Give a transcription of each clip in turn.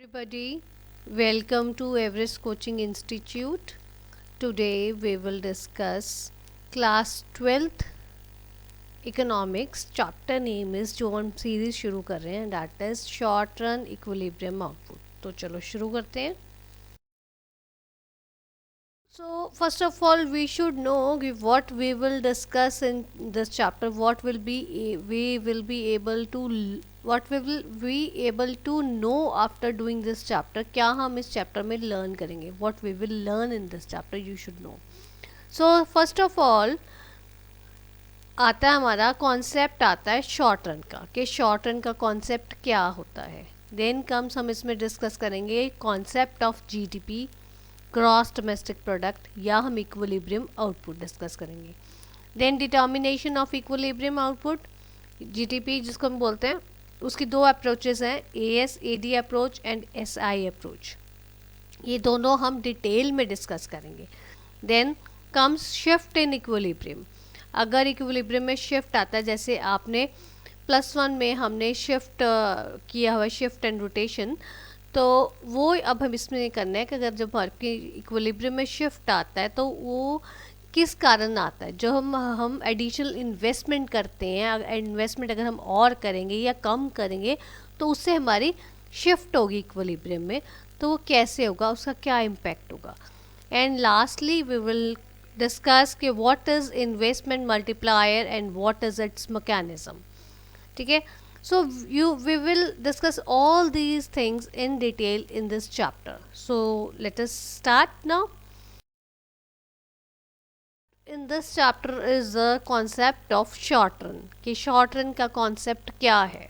Everybody, welcome to Everest Coaching Institute. Today we will discuss class 12th economics. Chapter name is जो हम series शुरू कर रहे हैं that is short run equilibrium output. तो चलो शुरू करते हैं. So first of all, we should know what we will discuss in this chapter. What will be we will be able to what we will be able to know after doing this chapter. क्या हम इस chapter में learn करेंगे? What we will learn in this chapter, you should know. So first of all, आता है हमारा concept आता है शॉर्ट रन का कि शॉर्ट रन का कॉन्सेप्ट क्या होता है. देन कम्स हम इसमें डिस्कस करेंगे concept of GDP, gross domestic product, या हम इक्विलिब्रियम आउटपुट डिस्कस करेंगे. Then determination of equilibrium output, GDP जिसको हम बोलते हैं, उसकी दो अप्रोचेस हैं, AS/AD approach and SI approach. ये दोनों हम डिटेल में डिस्कस करेंगे. Then comes shift in equilibrium. अगर इक्विलिब्रियम में शिफ्ट आता है, जैसे आपने +1 में हमने शिफ्ट किया हुआ शिफ्ट एंड रोटेशन, तो वो अब हम इसमें नहीं करना है कि अगर जब आपके इक्विलिब्रियम में शिफ्ट आता है तो वो किस कारण आता है. जो हम एडिशनल इन्वेस्टमेंट करते हैं, इन्वेस्टमेंट अगर हम और करेंगे या कम करेंगे तो उससे हमारी शिफ्ट होगी इक्विलिब्रियम में, तो वो कैसे होगा, उसका क्या इम्पैक्ट होगा. And lastly we will discuss कि what is investment multiplier and what is its mechanism. ठीक है. So we will discuss all these things in detail in this chapter. So let us start now. In this chapter is the concept of short run. कि short run का concept क्या है.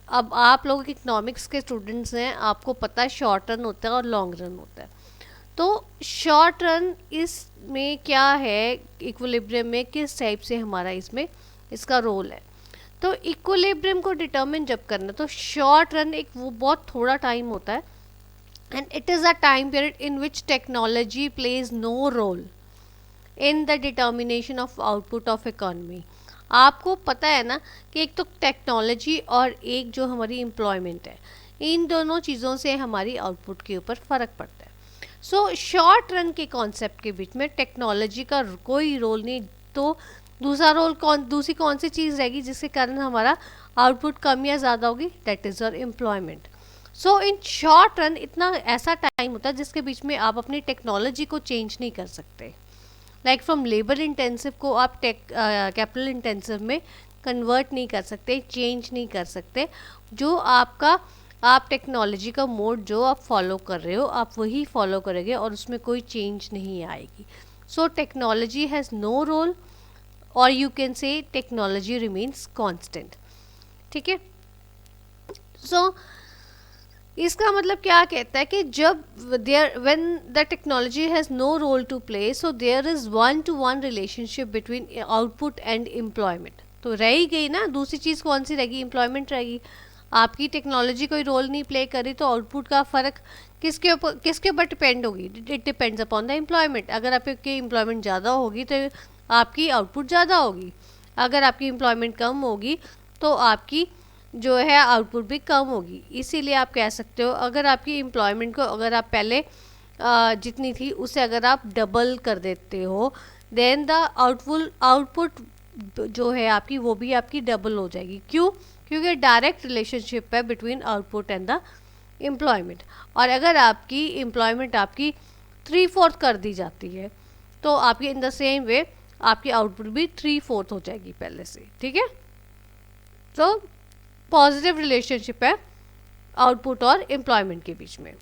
अब आप लोग economics के स्टूडेंट्स हैं, आपको पता है शॉर्ट रन होता है और लॉन्ग रन होता है. तो शॉर्ट रन इसमें क्या है, इक्विलिब्रियम में किस टाइप से हमारा इसमें इसका रोल है. तो इक्विलिब्रियम को डिटर्मिन जब करना, तो शॉर्ट रन एक वो बहुत थोड़ा टाइम होता है, and it is a time period in which technology plays no role in the determination of output of economy. आपको पता है ना कि एक तो टेक्नोलॉजी और एक जो हमारी एम्प्लॉयमेंट है, इन दोनों चीज़ों से हमारी आउटपुट के ऊपर फ़र्क पड़ता है. सो शॉर्ट रन के कॉन्सेप्ट के बीच में टेक्नोलॉजी का कोई रोल नहीं. तो दूसरी कौन सी चीज़ रहेगी जिसके कारण हमारा आउटपुट कम या ज़्यादा होगी, that is your employment. So in short run इतना ऐसा टाइम होता है जिसके बीच में आप अपनी टेक्नोलॉजी को चेंज नहीं कर सकते. लाइक फ्रॉम लेबर इंटेंसिव को आप कैपिटल इंटेंसिव में कन्वर्ट नहीं कर सकते, चेंज नहीं कर सकते. जो आप टेक्नोलॉजी का मोड जो आप फॉलो कर रहे हो, आप वही फॉलो करोगे और उसमें कोई चेंज नहीं आएगी. So technology has no role, और you can say technology remains constant. ठीक है. सो इसका मतलब क्या कहता है कि जब when the technology has no role to play, so there is 1-to-1 relationship between output and employment. तो रह ही गई ना, दूसरी चीज़ कौन सी रहेगी, एम्प्लॉयमेंट रहेगी. आपकी टेक्नोलॉजी कोई रोल नहीं प्ले करी तो आउटपुट का फ़र्क किसके ऊपर डिपेंड होगी, it depends upon the employment. अगर आपकी एम्प्लॉयमेंट ज़्यादा होगी तो आपकी आउटपुट ज़्यादा होगी. अगर आपकी एम्प्लॉयमेंट कम होगी तो आपकी जो है आउटपुट भी कम होगी. इसीलिए आप कह सकते हो, अगर आपकी एम्प्लॉयमेंट को अगर आप पहले जितनी थी उससे अगर आप डबल कर देते हो, देन द आउटपुट जो है आपकी वो भी आपकी डबल हो जाएगी. क्यों? क्योंकि डायरेक्ट रिलेशनशिप है between output and the employment. और अगर आपकी एम्प्लॉयमेंट आपकी 3/4 कर दी जाती है तो आपकी इन द सेम वे आपकी आउटपुट भी 3/4 हो जाएगी पहले से. ठीक है. तो पॉजिटिव रिलेशनशिप है आउटपुट और एम्प्लॉयमेंट के बीच में.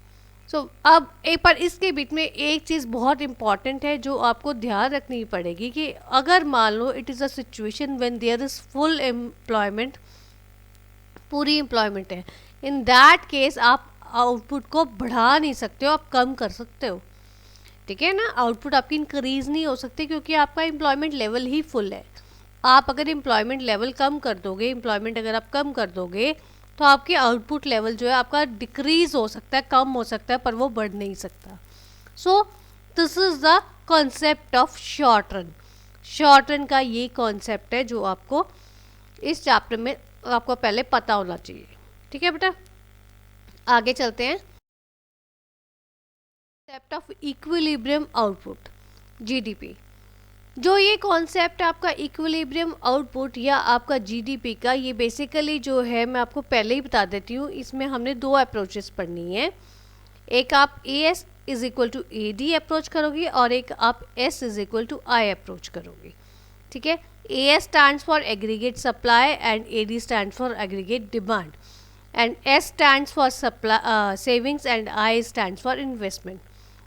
सो अब एक बार इसके बीच में एक चीज़ बहुत इंपॉर्टेंट है जो आपको ध्यान रखनी पड़ेगी कि अगर मान लो it is a situation when there is full employment, पूरी एम्प्लॉयमेंट है, इन दैट केस आप आउटपुट को बढ़ा नहीं सकते हो, आप कम कर सकते हो. ठीक है ना. आउटपुट आपकी इंक्रीज नहीं हो सकती क्योंकि आपका एम्प्लॉयमेंट लेवल ही फुल है. आप अगर एम्प्लॉयमेंट लेवल कम कर दोगे, एम्प्लॉयमेंट अगर आप कम कर दोगे तो आपके आउटपुट लेवल जो है आपका डिक्रीज हो सकता है, कम हो सकता है, पर वो बढ़ नहीं सकता. So this is the concept of short run. Short run का ये कॉन्सेप्ट है जो आपको इस चैप्टर में आपको पहले पता होना चाहिए. ठीक है बेटा. आगे चलते हैं। Concept of equilibrium output, GDP. जो ये कॉन्सेप्ट आपका इक्विलिब्रियम आउटपुट या आपका जीडीपी का, ये बेसिकली जो है मैं आपको पहले ही बता देती हूँ, इसमें हमने दो अप्रोचेस पढ़नी है। एक आप A S is equal to A D approach करोगे और एक आप S is equal to I approach करोगे। ठीक है, A S stands for aggregate supply and A D stand for aggregate demand and S stands for supply savings and I stands for investment.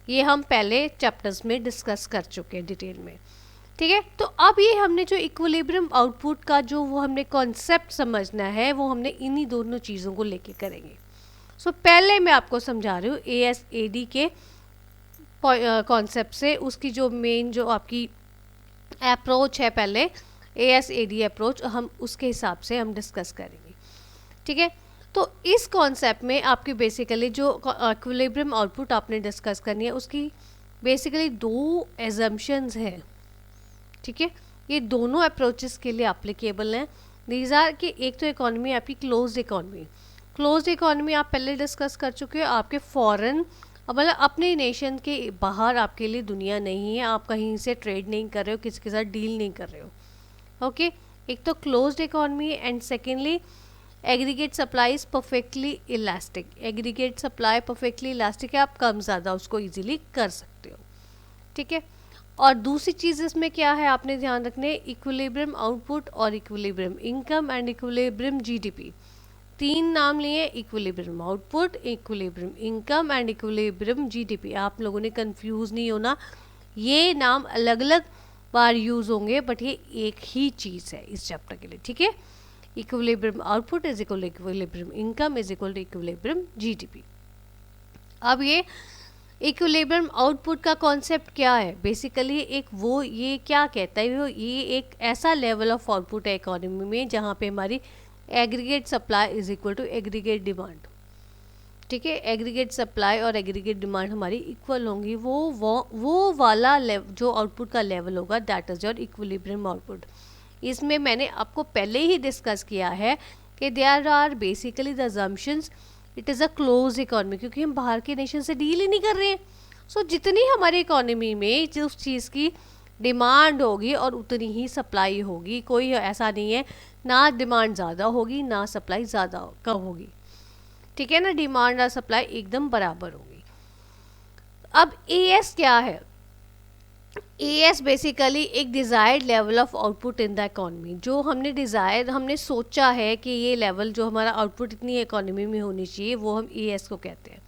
ये हम पहले चैप्टर्स में discuss कर चुके हैं डिटेल में। ठीक है, तो अब ये हमने जो इक्विलिब्रियम आउटपुट का जो वो हमने कॉन्सेप्ट समझना है, वो हमने इन्हीं दोनों चीज़ों को लेके करेंगे। सो पहले मैं आपको समझा रही हूँ ए एस ए डी के कॉन्सेप्ट से, उसकी जो मेन जो आपकी अप्रोच है, पहले A S A D approach हम उसके हिसाब से हम डिस्कस करेंगे। ठीक है, तो इस कॉन्सेप्ट में आपकी बेसिकली जो इक्विलिब्रियम आउटपुट आपने डिस्कस करनी है, उसकी बेसिकली दो एजम्पशंस हैं। ठीक है, ये दोनों अप्रोचेस के लिए एप्लीकेबल हैं। दीज आर कि एक तो इकोनॉमी आपकी क्लोज्ड इकोनॉमी। क्लोज्ड इकोनॉमी आप पहले डिस्कस कर चुके हो, आपके फॉरेन मतलब अपने नेशन के बाहर आपके लिए दुनिया नहीं है, आप कहीं से ट्रेड नहीं कर रहे हो, किसी के साथ डील नहीं कर रहे हो। ओके, एक तो closed economy and secondly aggregate supply is perfectly elastic. Aggregate supply perfectly elastic है, आप कम ज़्यादा उसको ईजिली कर सकते हो। ठीक है, और दूसरी चीज़ इसमें क्या है आपने ध्यान रखने, इक्विलिब्रियम आउटपुट और equilibrium income and equilibrium GDP, तीन नाम लिए, equilibrium output, equilibrium income and equilibrium GDP. आप लोगों ने कंफ्यूज नहीं होना, ये नाम अलग अलग बार यूज़ होंगे बट ये एक ही चीज़ है इस चैप्टर के लिए। ठीक है, equilibrium output is equal to equilibrium income is equal to equilibrium GDP. अब ये इक्विलिब्रियम आउटपुट का कॉन्सेप्ट क्या है, बेसिकली एक वो ये क्या कहता है, वो ये एक ऐसा लेवल ऑफ आउटपुट है इकोनॉमी में जहाँ पे हमारी aggregate supply is equal to aggregate demand. ठीक है, एग्रीगेट सप्लाई और एग्रीगेट डिमांड हमारी इक्वल होंगी, वो वाला जो आउटपुट का लेवल होगा, that is your equilibrium output. इसमें मैंने आपको पहले ही डिस्कस किया है कि there are basically the assumptions, it is a close economy, क्योंकि हम बाहर के नेशन से डील ही नहीं कर रहे हैं। सो जितनी हमारी इकोनॉमी में जिस चीज़ की डिमांड होगी और उतनी ही सप्लाई होगी, कोई ऐसा नहीं है ना डिमांड ज़्यादा होगी ना सप्लाई ज़्यादा कम होगी। ठीक है ना, डिमांड और सप्लाई एकदम बराबर होगी। अब ए एस क्या है, ए एस बेसिकली एक desired level of output in the economy, जो हमने सोचा है कि ये लेवल जो हमारा आउटपुट इतनी इकोनॉमी में होनी चाहिए, वो हम ए एस को कहते हैं।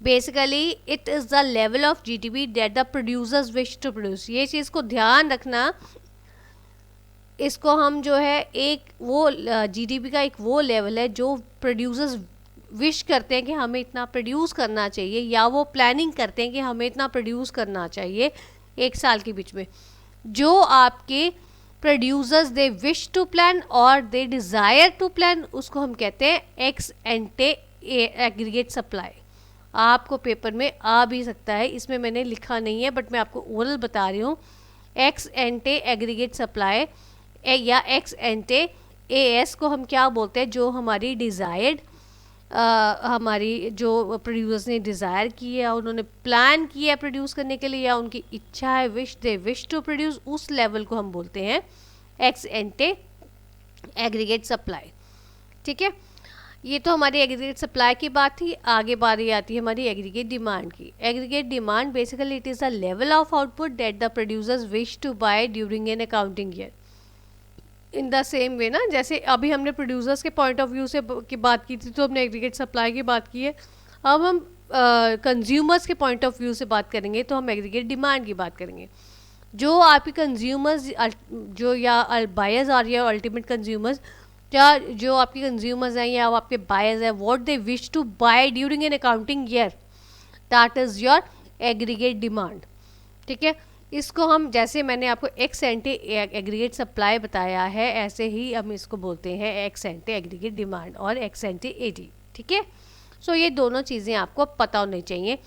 Basically it is the level of GDP that the producers wish to produce. ये चीज़ को ध्यान रखना, इसको हम जो है एक वो जीडीपी का एक वो लेवल है जो प्रोड्यूसर्स विश करते हैं कि हमें इतना प्रोड्यूस करना चाहिए, या वो प्लानिंग करते हैं कि हमें इतना प्रोड्यूस करना चाहिए एक साल के बीच में। जो आपके producers they wish to plan और दे डिज़ायर टू प्लान, उसको हम कहते हैं एक्स एंटे एग्रीगेट सप्लाई। आपको पेपर में आ भी सकता है, इसमें मैंने लिखा नहीं है बट मैं आपको ओरल बता रही हूँ। एक्स एंटे एग्रीगेट सप्लाई या एक्स एंटे ए एस को हम क्या बोलते हैं, जो हमारी डिज़ायर्ड हमारी जो प्रोड्यूसर्स ने डिज़ायर की है, उन्होंने प्लान किया है प्रोड्यूस करने के लिए, या उनकी इच्छा है, दे विश टू प्रोड्यूस, उस लेवल को हम बोलते हैं एक्स एंटे एग्रीगेट सप्लाई। ठीक है, ये तो हमारी एग्रीगेट सप्लाई की बात थी। आगे बारी आती है हमारी एग्रीगेट डिमांड की। Aggregate demand basically it is the level of output that the producers wish to buy during an accounting year. In the same way ना, जैसे अभी हमने प्रोड्यूसर्स के पॉइंट ऑफ व्यू से की बात की थी, तो हमने एग्रीगेट सप्लाई की बात की है। अब हम कंज्यूमर्स के पॉइंट ऑफ व्यू से बात करेंगे तो हम एग्रीगेट डिमांड की बात करेंगे। जो आपकी कंज्यूमर्स जो या बायर्स आर या अल्टीमेट कंज्यूमर्स, या जो आपके कंज्यूमर्स हैं या आपके बायर्स हैं, what they wish to buy during an accounting year, that is your aggregate demand. ठीक है, इसको हम, जैसे मैंने आपको एक्स एंटे एग्रीगेट सप्लाई बताया है, ऐसे ही हम इसको बोलते हैं एक्स एंटे एग्रीगेट डिमांड और एक्स एंटे एडी। ठीक है, सो ये दोनों चीज़ें आपको पता होनी चाहिए।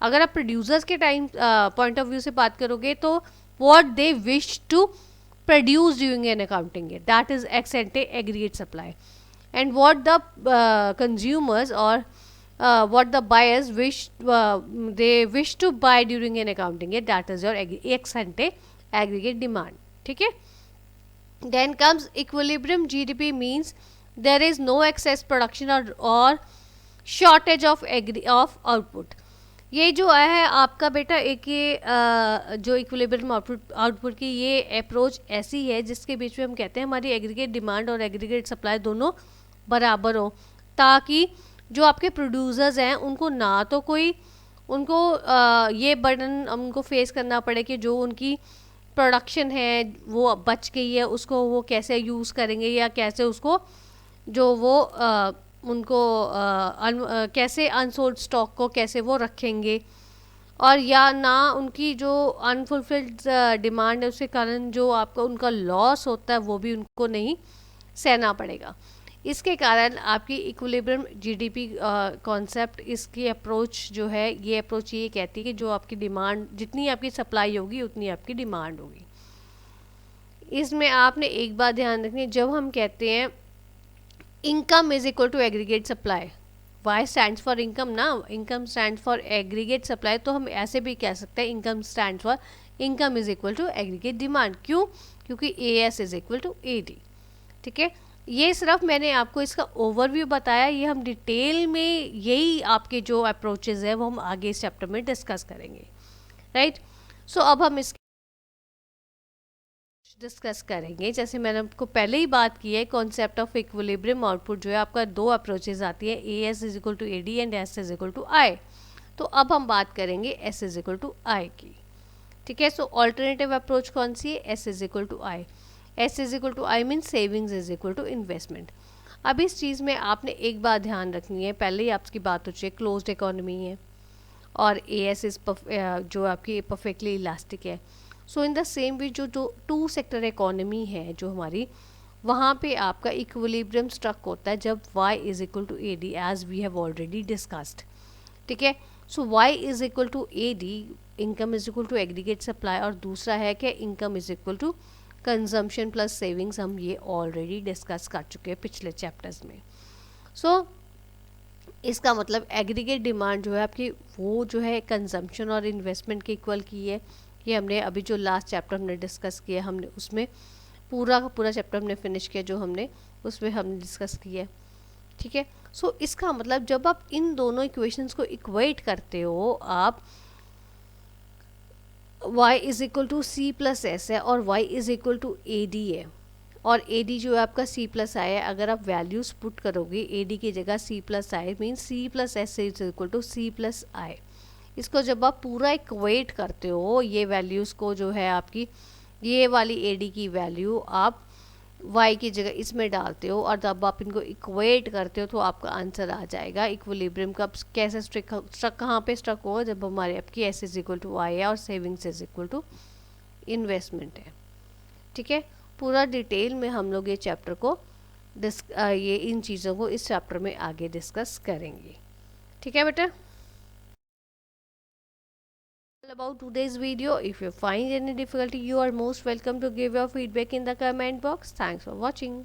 अगर आप प्रोड्यूसर्स के टाइम पॉइंट ऑफ व्यू से बात करोगे तो what they wish to produce during an accounting year, that is ex ante aggregate supply, and what the consumers और what the buyers they wish to buy during an accounting year, that is your ex ante aggregate demand. ठीक है. Then comes equilibrium GDP, means there is no excess production or shortage of output. ये जो है आपका बेटा एक ये जो इक्विलिब्रियम आउटपुट की ये अप्रोच ऐसी है जिसके बीच में हम कहते हैं हमारी एग्रीगेट डिमांड और एग्रीगेट सप्लाई दोनों बराबर हो, ताकि जो आपके प्रोड्यूसर्स हैं उनको ना तो कोई उनको ये बर्डन उनको फेस करना पड़े कि जो उनकी प्रोडक्शन है वो बच गई है उसको वो कैसे यूज़ करेंगे या कैसे उसको जो वो उनको कैसे अनसोल्ड स्टॉक को कैसे वो रखेंगे, और या ना उनकी जो अनफुलफिल्ड डिमांड है उसके कारण जो आपका उनका लॉस होता है वो भी उनको नहीं सहना पड़ेगा. इसके कारण आपकी इक्विलिब्रियम जीडीपी कॉन्सेप्ट इसकी अप्रोच जो है ये अप्रोच ये कहती है कि जो आपकी डिमांड जितनी आपकी सप्लाई होगी उतनी आपकी डिमांड होगी. इसमें आपने एक बात ध्यान रखनी है, जब हम कहते हैं income is equal to aggregate supply, y stands for income ना, income stands for aggregate supply, तो हम ऐसे भी कह सकते हैं income stands for income is equal to aggregate demand. क्यों? क्योंकि AS is equal to AD. ठीक है, ये सिर्फ मैंने आपको इसका ओवरव्यू बताया, ये हम डिटेल में यही आपके जो अप्रोचेज है वो हम आगे इस चैप्टर में डिस्कस करेंगे. राइट. सो अब हम इसके डिस्कस करेंगे. जैसे मैंने आपको पहले ही बात की है, कॉन्सेप्ट ऑफ इक्विलिब्रियम आउटपुट जो है आपका दो अप्रोचेज आती है, A S is equal to A D and S is equal to I. तो अब हम बात करेंगे S is equal to I की. ठीक है. सो ऑल्टरनेटिव अप्रोच कौन सी है? S is equal to I. S is equal to I mean savings is equal to investment. अब इस चीज़ में आपने एक बात ध्यान रखनी है, पहले ही आपकी बात हो चुकी है क्लोज्ड इकोनॉमी है और ए एस इज जो आपकी परफेक्टली इलास्टिक है. सो इन द सेम वे जो टू सेक्टर इकोनॉमी है जो हमारी, वहाँ पे आपका इक्विलिब्रियम स्ट्रक होता है जब y is equal to A D, as we have already discussed. ठीक है. So y is equal to A D, income is equal to aggregate supply, और दूसरा है कि income is equal to consumption plus savings. हम ये already discuss कर चुके हैं पिछले चैप्टर्स में. सो इसका मतलब एग्रीगेट डिमांड जो है आपकी वो जो है कंजम्पशन और इन्वेस्टमेंट के इक्वल की है. ये हमने अभी जो लास्ट चैप्टर हमने डिस्कस किया, हमने उसमें पूरा का पूरा चैप्टर हमने फिनिश किया जो हमने उसमें हमने डिस्कस किया. ठीक है. सो इसका मतलब जब आप इन दोनों इक्वेशंस को इक्वेट करते हो, आप y is equal to C plus S है और y is equal to A D है, और ए डी जो है आपका सी प्लस आई है. अगर आप वैल्यूज पुट करोगे ए डी की जगह C plus I mean C plus S is equal to C plus I. इसको जब आप पूरा इक्वेट करते हो, ये वैल्यूज़ को जो है आपकी ये वाली ए डी की वैल्यू आप y की जगह इसमें डालते हो और जब आप इनको इक्वेट करते हो तो आपका आंसर आ जाएगा इक्विलिब्रियम का कैसे स्ट्रक कहाँ पे स्ट्रक होगा, जब हमारे आपकी S is equal to Y है और savings is equal to investment है. ठीक है. पूरा डिटेल में हम लोग ये चैप्टर को ये इन चीज़ों को इस चैप्टर में आगे डिस्कस करेंगे. ठीक है बेटा. About today's video. If you find any difficulty, you are most welcome to give your feedback in the comment box. Thanks for watching.